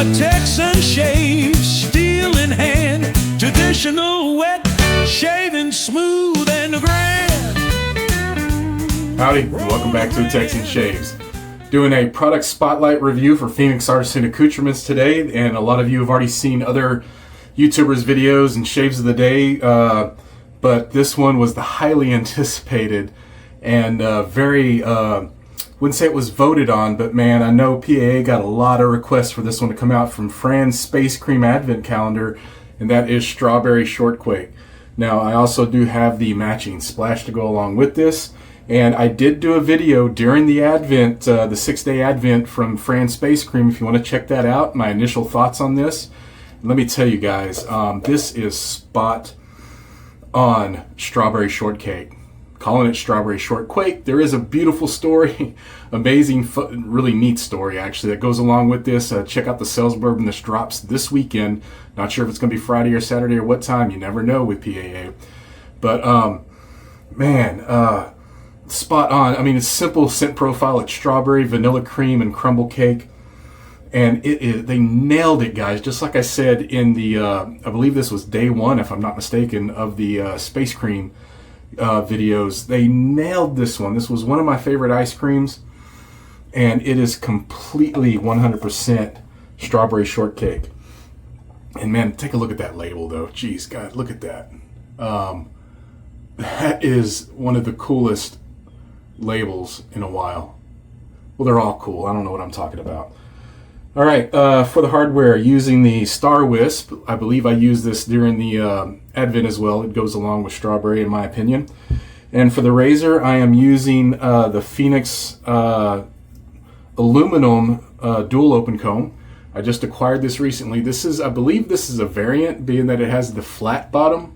a Texan shave, steel in hand, traditional wet, shaving smooth and grand. Howdy, welcome back to Texan Shaves. Doing a product spotlight review for Phoenix Artisan Accoutrements today, and a lot of you have already seen other YouTubers' videos and shaves of the day, but this one was the highly anticipated and wouldn't say it was voted on, but man, I know PAA got a lot of requests for this one to come out from Fran's Space Cream Advent Calendar, and that is Strawberry Shortquake. Now, I also do have the matching splash to go along with this, and I did do a video during the Advent, the 6-day Advent from Fran's Space Cream, if you want to check that out, my initial thoughts on this. Let me tell you guys, this is spot on Strawberry Shortcake. Calling it Strawberry Shortquake. There is a beautiful story, amazing, really neat story actually that goes along with this. Check out the sales blurb when this drops this weekend. Not sure if it's going to be Friday or Saturday or what time. You never know with PAA. But man, spot on. I mean, it's simple scent profile. It's strawberry, vanilla cream, and crumble cake. And they nailed it, guys. Just like I said in the, I believe this was day one, if I'm not mistaken, of the Space Cream videos. They nailed this one. This was one of my favorite ice creams, and it is completely 100% strawberry shortcake. And man, take a look at that label though. Jeez, God, look at that. That is one of the coolest labels in a while. Well, they're all cool. I don't know what I'm talking about. All right, for the hardware, using the Star Wisp. I believe I used this during the Advent as well. It goes along with strawberry in my opinion. And for the razor, I am using the Phoenix aluminum dual open comb. I just acquired this recently. This is, I believe this is a variant, being that it has the flat bottom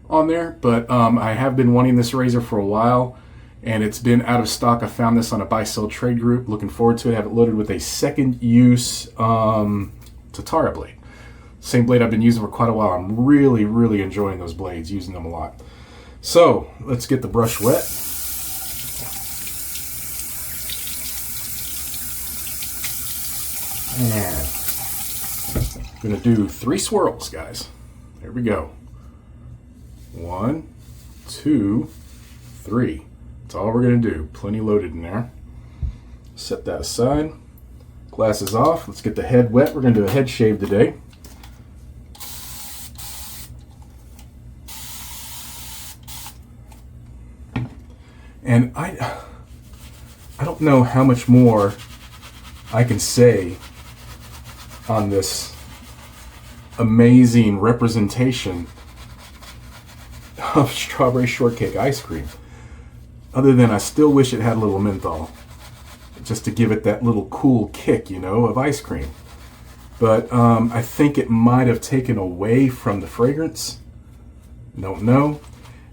on there. But I have been wanting this razor for a while, and it's been out of stock. I found this on a buy-sell trade group. Looking forward to it. I have it loaded with a second use Tatara blade. Same blade I've been using for quite a while. I'm really, really enjoying those blades, using them a lot. So let's get the brush wet. And I'm gonna do 3 swirls, guys. There we go. 1, 2, 3. That's all we're going to do. Plenty loaded in there. Set that aside. Glasses off. Let's get the head wet. We're going to do a head shave today. And I don't know how much more I can say on this amazing representation of strawberry shortcake ice cream. Other than I still wish it had a little menthol, just to give it that little cool kick, you know, of ice cream. But I think it might have taken away from the fragrance. Don't know.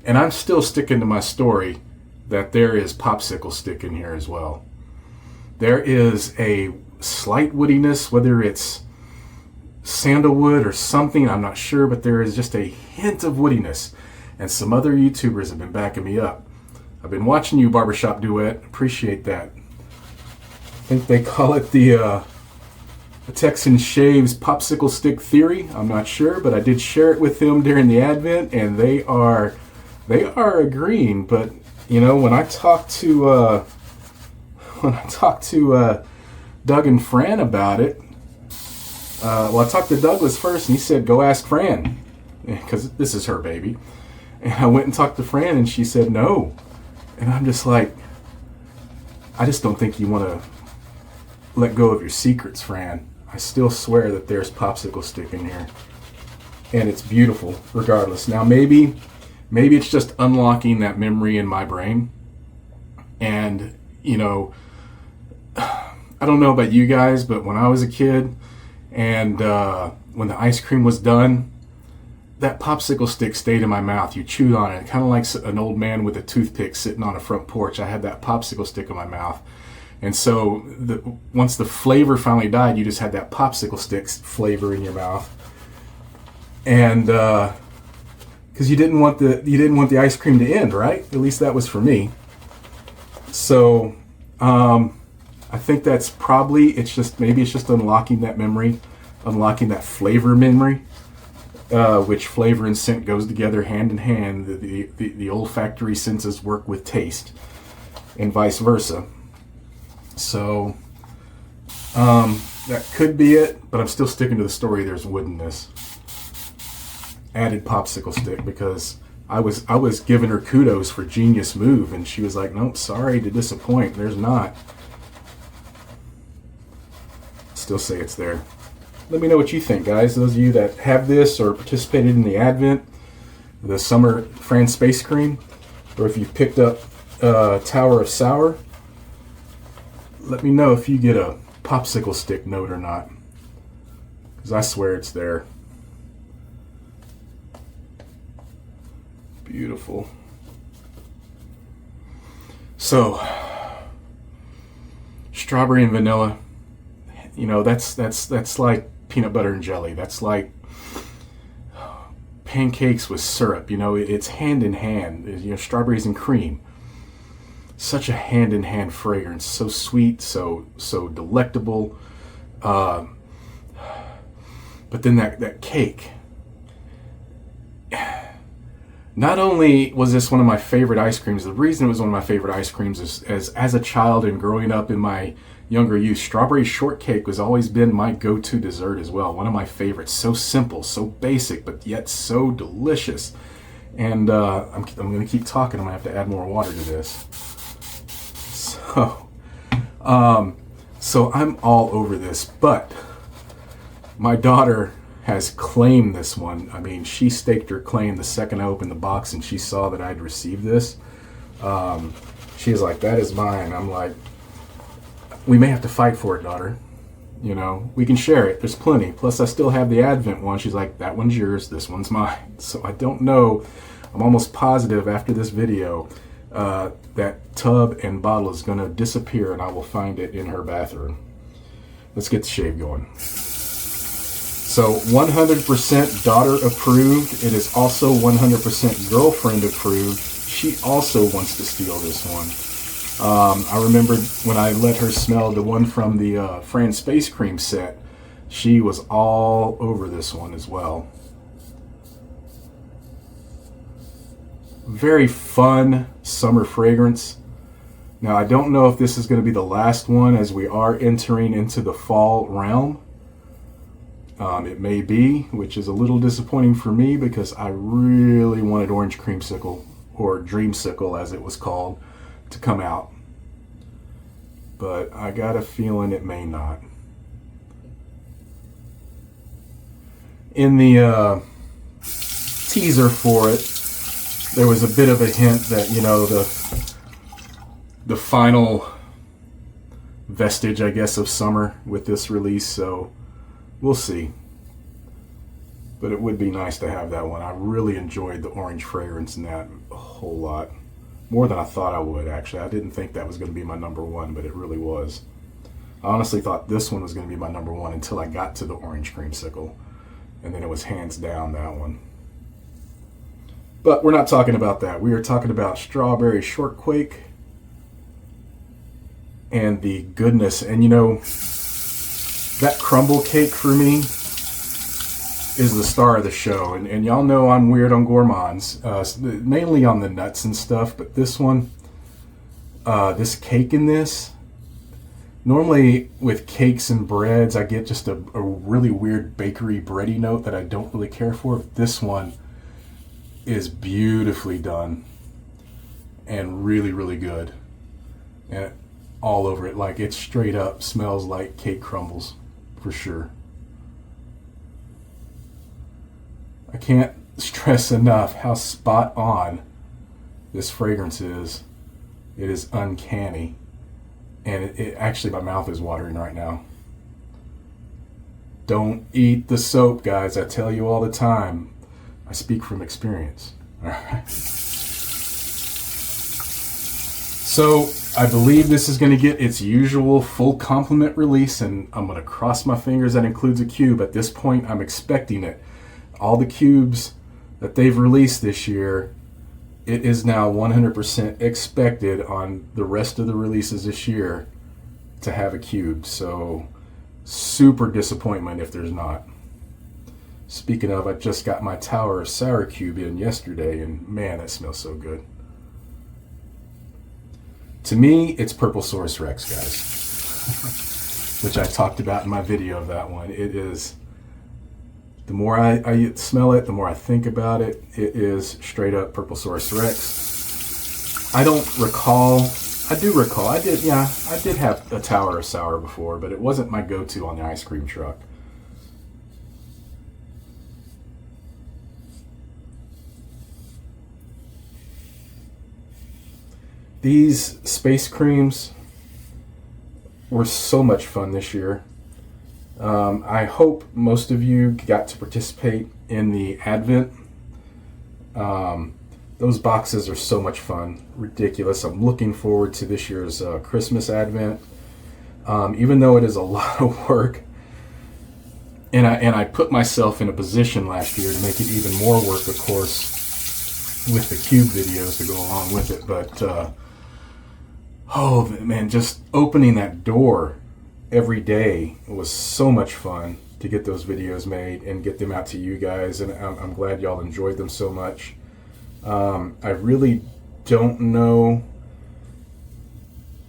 And I'm still sticking to my story that there is popsicle stick in here as well. There is a slight woodiness, whether it's sandalwood or something, I'm not sure, but there is just a hint of woodiness. And some other YouTubers have been backing me up. I've been watching you, Barbershop Duet. Appreciate that. I think they call it the Texan Shaves Popsicle Stick Theory. I'm not sure, but I did share it with them during the Advent, and they are agreeing. But you know, when I talked to Doug and Fran about it, well, I talked to Douglas first, and he said, "Go ask Fran," because this is her baby. And I went and talked to Fran, and she said no. And I'm just like, I just don't think you want to let go of your secrets, Fran. I still swear that there's popsicle stick in here. And it's beautiful, regardless. Now, maybe it's just unlocking that memory in my brain. And, you know, I don't know about you guys, but when I was a kid and when the ice cream was done, that popsicle stick stayed in my mouth. You chewed on it, kind of like an old man with a toothpick sitting on a front porch. I had that popsicle stick in my mouth. And so once the flavor finally died, you just had that popsicle stick flavor in your mouth. And because you didn't want the ice cream to end, right? At least that was for me. So I think that's probably, maybe it's just unlocking that memory. unlocking that flavor memory, which flavor and scent goes together hand in hand. The olfactory senses work with taste, and vice versa. So that could be it, but I'm still sticking to the story. There's wood in this. Added popsicle stick, because I was giving her kudos for genius move, and she was like, nope, sorry to disappoint, there's not. Still say it's there. Let me know what you think, guys. Those of you that have this or participated in the Advent, the summer France Space Cream, or if you've picked up Tower of Sour, let me know if you get a popsicle stick note or not, because I swear it's there. Beautiful. So, strawberry and vanilla, you know, that's like peanut butter and jelly. That's like pancakes with syrup. You know, it's hand in hand. You know, strawberries and cream. Such a hand in hand fragrance. So sweet, so delectable. But then that cake. Not only was this one of my favorite ice creams, the reason it was one of my favorite ice creams is as a child and growing up in my younger youth, strawberry shortcake has always been my go-to dessert as well. One of my favorites. So simple, so basic, but yet so delicious. And I'm going to keep talking. I'm going to have to add more water to this. So I'm all over this, but my daughter has claimed this one. I mean, she staked her claim the second I opened the box and she saw that I'd received this. She was like, that is mine. I'm like, we may have to fight for it, daughter. You know, we can share it. There's plenty. Plus, I still have the Advent one. She's like, that one's yours. This one's mine. So I don't know. I'm almost positive after this video that tub and bottle is going to disappear and I will find it in her bathroom. Let's get the shave going. So 100% daughter approved. It is also 100% girlfriend approved. She also wants to steal this one. I remember when I let her smell the one from the France Space Cream set, she was all over this one as well. Very fun summer fragrance. Now I don't know if this is going to be the last one as we are entering into the fall realm. It may be, which is a little disappointing for me because I really wanted Orange Creamsicle, or Dreamsicle as it was called, to come out. But I got a feeling it may not. In the teaser for it, there was a bit of a hint that, you know, the final vestige, I guess, of summer with this release, so we'll see. But it would be nice to have that one. I really enjoyed the orange fragrance in that a whole lot. More than I thought I would, actually. I didn't think that was going to be my number one, but it really was. I honestly thought this one was going to be my number one until I got to the Orange Creamsicle. And then it was hands down that one. But we're not talking about that. We are talking about Strawberry Shortquake and the goodness. And you know, that crumble cake for me is the star of the show. And y'all know I'm weird on gourmands, mainly on the nuts and stuff. But this one, this cake in this, normally with cakes and breads, I get just a really weird bakery bready note that I don't really care for. But this one is beautifully done and really, really good. And all over it, like it straight up smells like cake crumbles for sure. I can't stress enough how spot on this fragrance is. It is uncanny. And it actually, my mouth is watering right now. Don't eat the soap, guys. I tell you all the time. I speak from experience. All right. So I believe this is going to get its usual full complement release, and I'm going to cross my fingers that includes a cube. At this point, I'm expecting it. All the cubes that they've released this year, it is now 100% expected on the rest of the releases this year to have a cube. So Super disappointment if there's not. Speaking of, I just got my Tower of Sour Cube in yesterday, and man, that smells so good. To me, it's Purple Source Rex, guys, which I talked about in my video of that one. It is, the more I smell it, the more I think about it, it is straight up Purple Source Rex. I don't recall, I do recall, I did have a Tower of Sour before, but it wasn't my go-to on the ice cream truck. These space creams were so much fun this year. I hope most of you got to participate in the Advent. Those boxes are so much fun, ridiculous. I'm looking forward to this year's Christmas Advent, even though it is a lot of work. And I put myself in a position last year to make it even more work, of course, with the cube videos to go along with it. But oh man, just opening that door every day was so much fun to get those videos made and get them out to you guys, and I'm glad y'all enjoyed them so much. I really don't know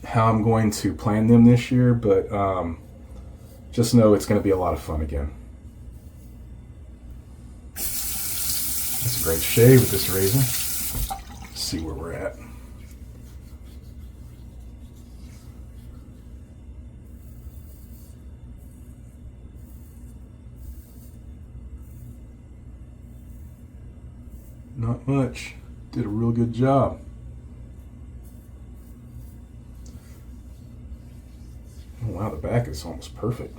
how I'm going to plan them this year, but just know it's going to be a lot of fun again. That's a great shave with this razor. Let's see where we're at. Not much. Did a real good job. Oh wow, the back is almost perfect.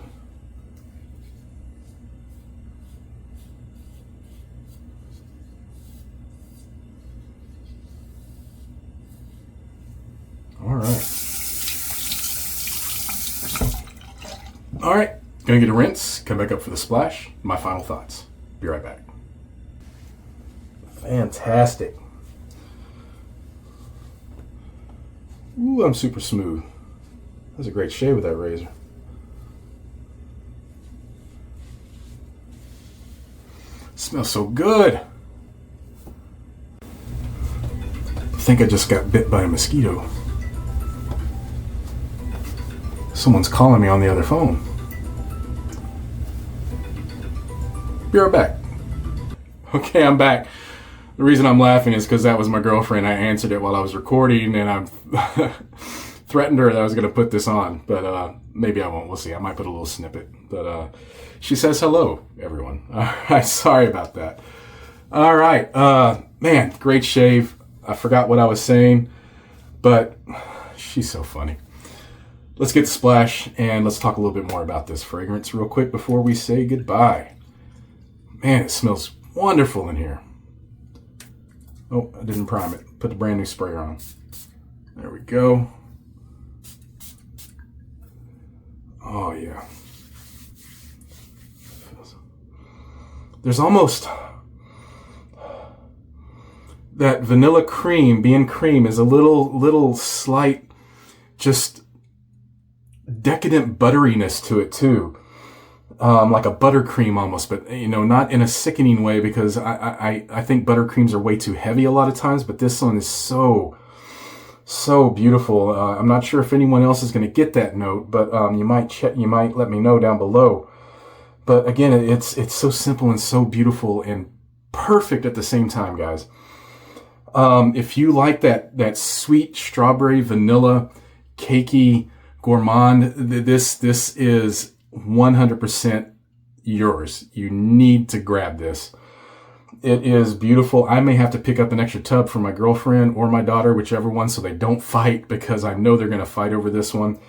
All right, gonna get a rinse, come back up for the splash, my final thoughts. Be right back. Fantastic. Ooh, I'm super smooth. That's a great shave with that razor. Smells so good. I think I just got bit by a mosquito. Someone's calling me on the other phone. Be right back. Okay, I'm back. The reason I'm laughing is because that was my girlfriend. I answered it while I was recording, and I threatened her that I was going to put this on, but maybe I won't. We'll see. I might put a little snippet. But she says hello, everyone. All right, sorry about that. All right, man, great shave. I forgot what I was saying, but she's so funny. Let's get the splash, and let's talk a little bit more about this fragrance real quick before we say goodbye. Man, it smells wonderful in here. Oh, I didn't prime it. Put the brand new sprayer on. There we go. Oh, yeah. There's almost that vanilla cream, being cream, is a little slight, just decadent butteriness to it too. Like a buttercream almost, but you know, not in a sickening way, because I think buttercreams are way too heavy a lot of times, but this one is so beautiful. I'm not sure if anyone else is going to get that note, but you might let me know down below. But again, it's so simple and so beautiful and perfect at the same time, guys. If you like that sweet strawberry vanilla cakey gourmand, this is 100% yours. You need to grab this. It is beautiful. I may have to pick up an extra tub for my girlfriend or my daughter, whichever one, so they don't fight, because I know they're going to fight over this one.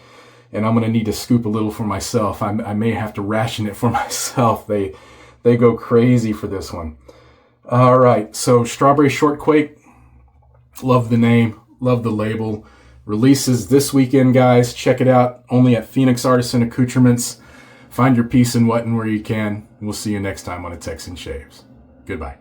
And I'm going to need to scoop a little for myself. I may have to ration it for myself. They go crazy for this one. All right, so Strawberry Shortquake. Love the name. Love the label. Releases this weekend, guys. Check it out. Only at Phoenix Artisan Accoutrements. Find your peace in what and where you can. We'll see you next time on A Texan Shaves. Goodbye.